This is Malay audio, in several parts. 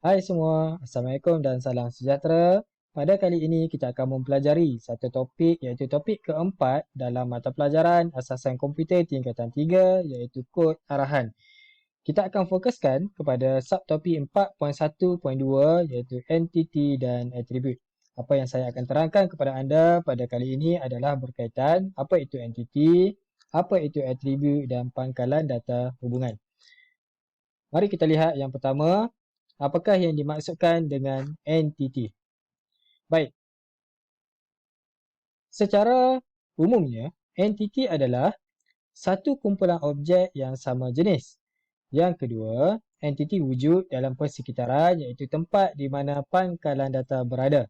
Hai semua, Assalamualaikum dan salam sejahtera. Pada kali ini kita akan mempelajari satu topik iaitu topik keempat dalam mata pelajaran Asasan Komputer tingkatan 3 iaitu kod arahan. Kita akan fokuskan kepada subtopik 4.1.2 iaitu entiti dan atribut. Apa yang saya akan terangkan kepada anda pada kali ini adalah berkaitan apa itu entiti, apa itu atribut dan pangkalan data hubungan. Mari kita lihat yang pertama, apakah yang dimaksudkan dengan entiti. Baik, secara umumnya, entiti adalah satu kumpulan objek yang sama jenis. Yang kedua, entiti wujud dalam persekitaran iaitu tempat di mana pangkalan data berada.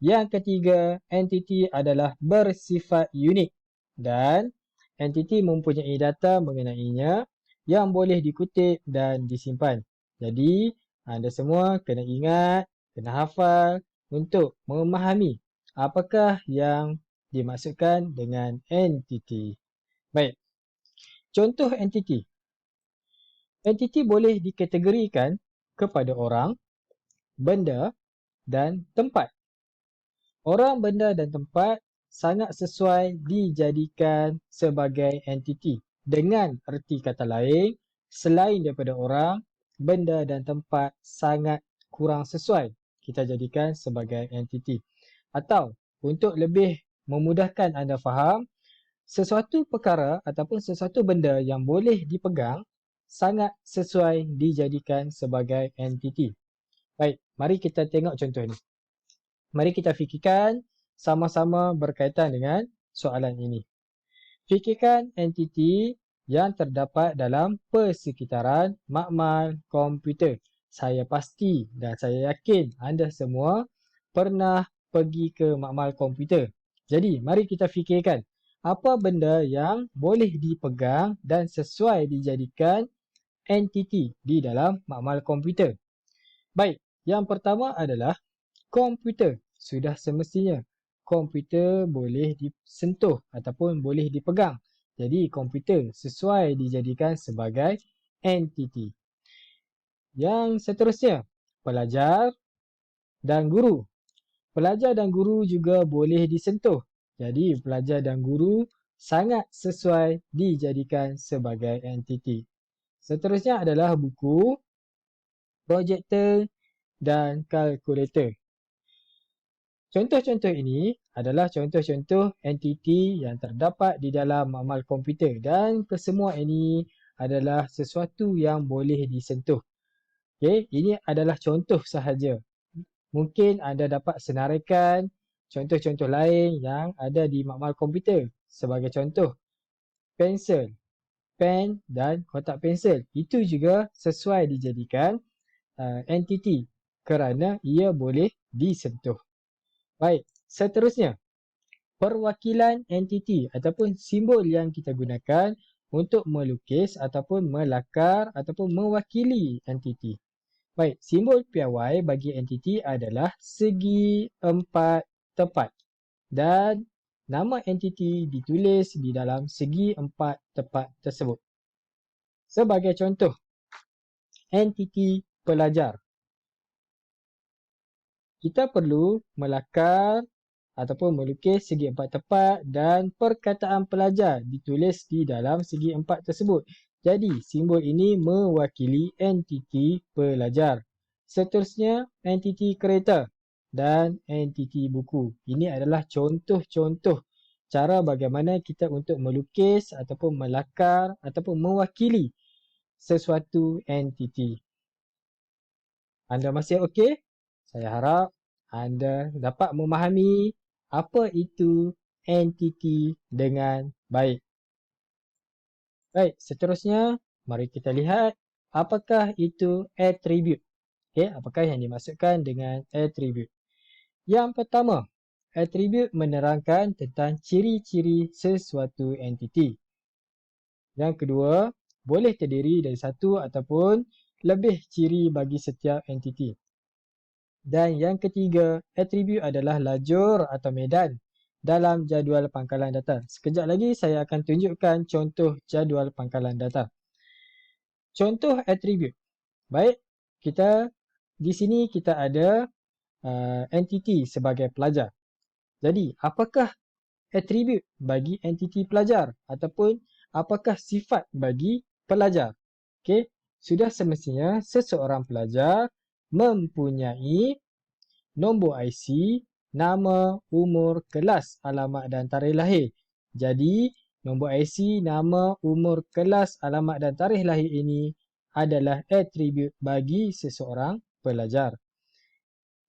Yang ketiga, entiti adalah bersifat unik dan entiti mempunyai data mengenainya yang boleh dikutip dan disimpan. Jadi, anda semua kena ingat, kena hafal untuk memahami apakah yang dimaksudkan dengan entiti. Baik, contoh entiti. Entiti boleh dikategorikan kepada orang, benda dan tempat. Orang, benda dan tempat sangat sesuai dijadikan sebagai entiti. Dengan erti kata lain, selain daripada orang, benda dan tempat sangat kurang sesuai kita jadikan sebagai entiti. Atau untuk lebih memudahkan anda faham, sesuatu perkara ataupun sesuatu benda yang boleh dipegang sangat sesuai dijadikan sebagai entiti. Baik, mari kita tengok contoh ni. Mari kita fikirkan sama-sama berkaitan dengan soalan ini. Fikirkan entiti yang terdapat dalam persekitaran makmal komputer. Saya pasti dan saya yakin anda semua pernah pergi ke makmal komputer. Jadi, mari kita fikirkan apa benda yang boleh dipegang dan sesuai dijadikan entiti di dalam makmal komputer. Baik, yang pertama adalah komputer. Sudah semestinya komputer boleh disentuh ataupun boleh dipegang. Jadi komputer sesuai dijadikan sebagai entiti. Yang seterusnya, pelajar dan guru. Pelajar dan guru juga boleh disentuh. Jadi pelajar dan guru sangat sesuai dijadikan sebagai entiti. Seterusnya adalah buku, projektor dan kalkulator. Contoh-contoh ini adalah contoh-contoh entiti yang terdapat di dalam makmal komputer dan kesemua ini adalah sesuatu yang boleh disentuh. Okey, ini adalah contoh sahaja. Mungkin anda dapat senaraikan contoh-contoh lain yang ada di makmal komputer. Sebagai contoh, pensel, pen dan kotak pensel. Itu juga sesuai dijadikan entiti kerana ia boleh disentuh. Baik, seterusnya. Perwakilan entiti ataupun simbol yang kita gunakan untuk melukis ataupun melakar ataupun mewakili entiti. Baik, simbol piawai bagi entiti adalah segi empat tepat dan nama entiti ditulis di dalam segi empat tepat tersebut. Sebagai contoh, entiti pelajar. Kita perlu melakar ataupun melukis segi empat tepat dan perkataan pelajar ditulis di dalam segi empat tersebut. Jadi, simbol ini mewakili entiti pelajar. Seterusnya, entiti kereta dan entiti buku. Ini adalah contoh-contoh cara bagaimana kita untuk melukis ataupun melakar ataupun mewakili sesuatu entiti. Anda masih okey? Saya harap anda dapat memahami apa itu entiti dengan baik. Baik, seterusnya mari kita lihat apakah itu atribut. Okey, apakah yang dimaksudkan dengan atribut? Yang pertama, atribut menerangkan tentang ciri-ciri sesuatu entiti. Yang kedua, boleh terdiri dari satu ataupun lebih ciri bagi setiap entiti. Dan yang ketiga, atribut adalah lajur atau medan dalam jadual pangkalan data. Sekejap lagi saya akan tunjukkan contoh jadual pangkalan data. Contoh atribut. Baik, kita di sini kita ada entiti sebagai pelajar. Jadi, apakah atribut bagi entiti pelajar ataupun apakah sifat bagi pelajar? Okey, sudah semestinya seseorang pelajar mempunyai nombor IC, nama, umur, kelas, alamat dan tarikh lahir. Jadi, nombor IC, nama, umur, kelas, alamat dan tarikh lahir ini adalah atribut bagi seseorang pelajar.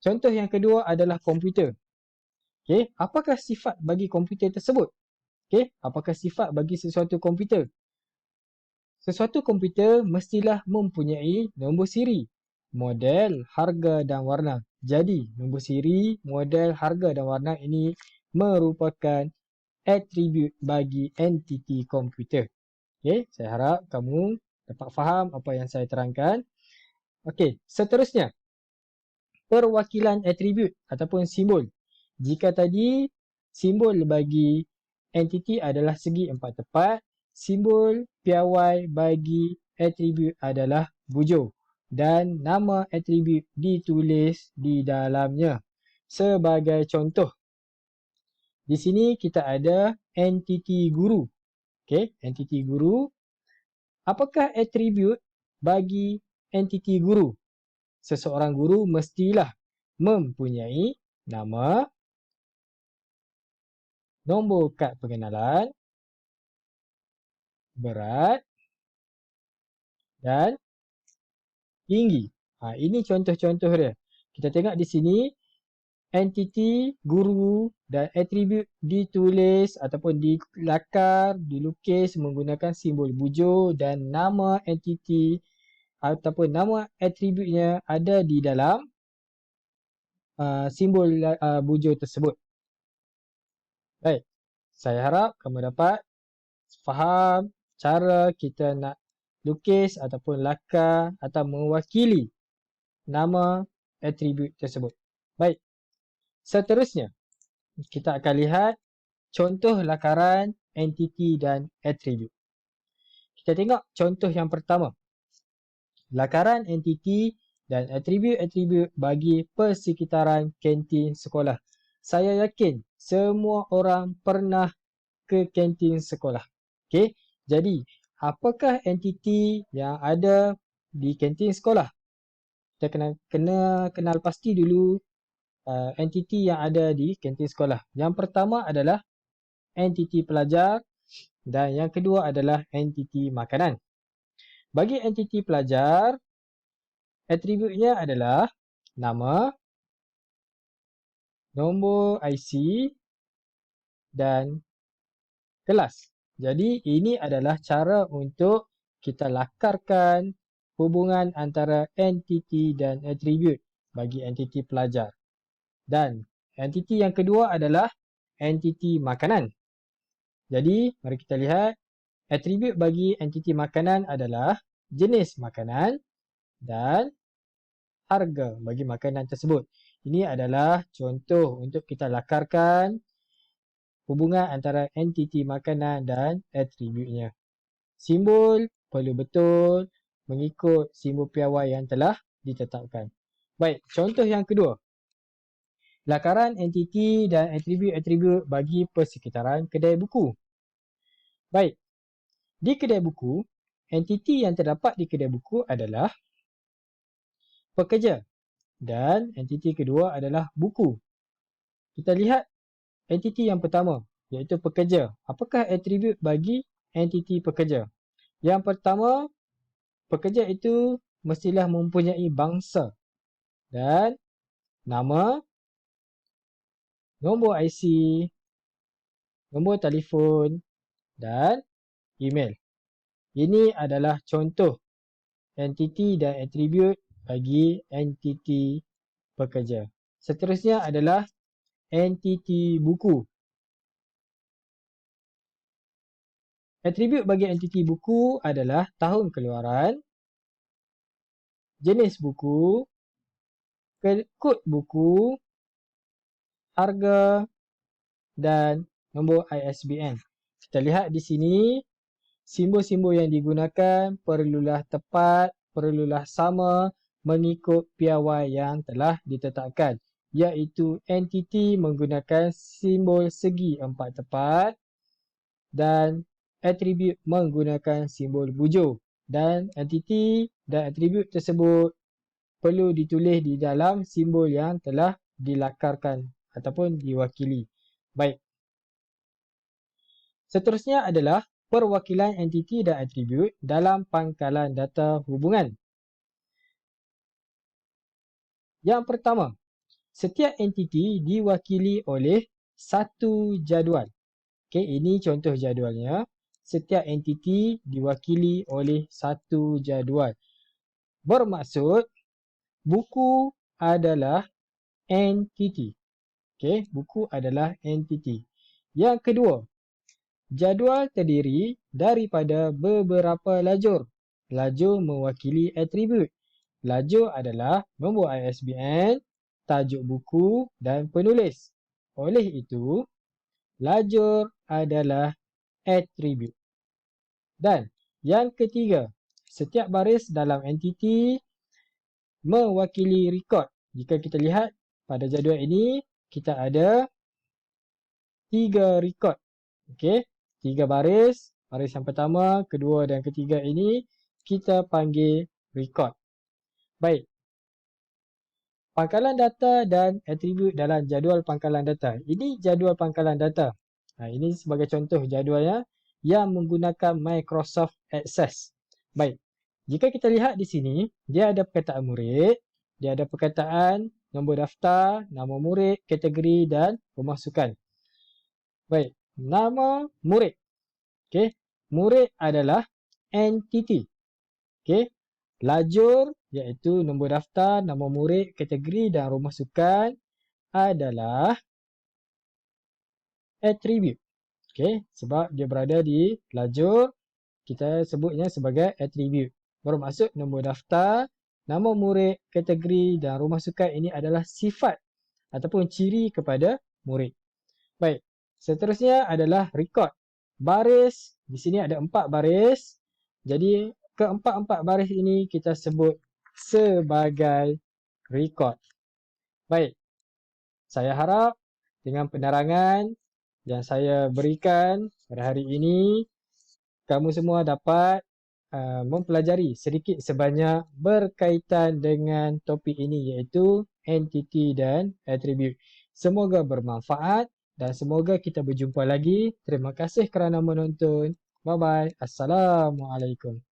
Contoh yang kedua adalah komputer. Okey, apakah sifat bagi komputer tersebut? Okey, apakah sifat bagi sesuatu komputer? Sesuatu komputer mestilah mempunyai nombor siri, model, harga dan warna. Jadi, nombor siri, model, harga dan warna ini merupakan atribut bagi entiti komputer. Okey, saya harap kamu dapat faham apa yang saya terangkan. Okey, seterusnya, perwakilan atribut ataupun simbol. Jika tadi simbol bagi entiti adalah segi empat tepat, simbol piawai bagi atribut adalah bujur dan nama atribut ditulis di dalamnya. Sebagai contoh, di sini kita ada entiti guru. Okey, entiti guru. Apakah atribut bagi entiti guru? Seseorang guru mestilah mempunyai nama, nombor kad pengenalan, berat dan tinggi. Ini contoh-contoh dia. Kita tengok di sini entiti guru dan atribut ditulis ataupun dilakar, dilukis menggunakan simbol bujur dan nama entiti ataupun nama atributnya ada di dalam simbol bujur tersebut. Baik, saya harap kamu dapat faham cara kita nak lukis ataupun lakar atau mewakili nama atribut tersebut. Baik, seterusnya kita akan lihat contoh lakaran entiti dan atribut. Kita tengok contoh yang pertama. Lakaran entiti dan atribut-atribut bagi persekitaran kantin sekolah. Saya yakin semua orang pernah ke kantin sekolah. Okey, jadi apakah entiti yang ada di kantin sekolah? Kita kena kenal pasti dulu entiti yang ada di kantin sekolah. Yang pertama adalah entiti pelajar dan yang kedua adalah entiti makanan. Bagi entiti pelajar, atributnya adalah nama, nombor IC dan kelas. Jadi ini adalah cara untuk kita lakarkan hubungan antara entiti dan atribut bagi entiti pelajar. Dan entiti yang kedua adalah entiti makanan. Jadi mari kita lihat atribut bagi entiti makanan adalah jenis makanan dan harga bagi makanan tersebut. Ini adalah contoh untuk kita lakarkan hubungan antara entiti makanan dan atributnya. Simbol perlu betul mengikut simbol piawai yang telah ditetapkan. Baik, contoh yang kedua. Lakaran entiti dan atribut-atribut bagi persekitaran kedai buku. Baik, di kedai buku, entiti yang terdapat di kedai buku adalah pekerja dan entiti kedua adalah buku. Kita lihat entiti yang pertama iaitu pekerja. Apakah atribut bagi entiti pekerja? Yang pertama, pekerja itu mestilah mempunyai bangsa dan nama, nombor IC, nombor telefon dan email. Ini adalah contoh entiti dan atribut bagi entiti pekerja. Seterusnya adalah entiti buku. Atribut bagi entiti buku adalah tahun keluaran, jenis buku, kod buku, harga dan nombor ISBN. Kita lihat di sini simbol-simbol yang digunakan perlulah tepat, perlulah sama mengikut piawai yang telah ditetapkan, iaitu entiti menggunakan simbol segi empat tepat dan atribut menggunakan simbol bujur. Dan entiti dan atribut tersebut perlu ditulis di dalam simbol yang telah dilakarkan ataupun diwakili. Baik. Seterusnya adalah perwakilan entiti dan atribut dalam pangkalan data hubungan. Yang pertama, setiap entiti diwakili oleh satu jadual. Okey, ini contoh jadualnya. Setiap entiti diwakili oleh satu jadual. Bermaksud, buku adalah entiti. Okey, buku adalah entiti. Yang kedua, jadual terdiri daripada beberapa lajur. Lajur mewakili atribut. Lajur adalah nombor ISBN, tajuk buku dan penulis. Oleh itu, lajur adalah atribut. Dan yang ketiga, setiap baris dalam entiti mewakili rekod. Jika kita lihat pada jadual ini, kita ada 3 rekod. Okey, 3 baris. Baris yang pertama, kedua dan ketiga ini kita panggil rekod. Baik. Pangkalan data dan atribut dalam jadual pangkalan data. Ini jadual pangkalan data. Ini sebagai contoh jadualnya yang menggunakan Microsoft Access. Baik. Jika kita lihat di sini, dia ada perkataan murid, dia ada perkataan nombor daftar, nama murid, kategori dan rumah sukan. Baik. Nama murid. Okey. Murid adalah entiti. Okey. Lajur iaitu nombor daftar, nama murid, kategori dan rumah sukan adalah atribut. Okey, sebab dia berada di lajur, kita sebutnya sebagai atribut. Bermaksud nombor daftar, nama murid, kategori dan rumah sukan ini adalah sifat ataupun ciri kepada murid. Baik, seterusnya adalah rekod. Baris, di sini ada 4 baris. Jadi keempat-empat baris ini kita sebut sebagai rekod. Baik, saya harap dengan penerangan yang saya berikan pada hari ini, kamu semua dapat mempelajari sedikit sebanyak berkaitan dengan topik ini, iaitu entiti dan atribut. Semoga bermanfaat dan semoga kita berjumpa lagi. Terima kasih kerana menonton. Bye-bye. Assalamualaikum.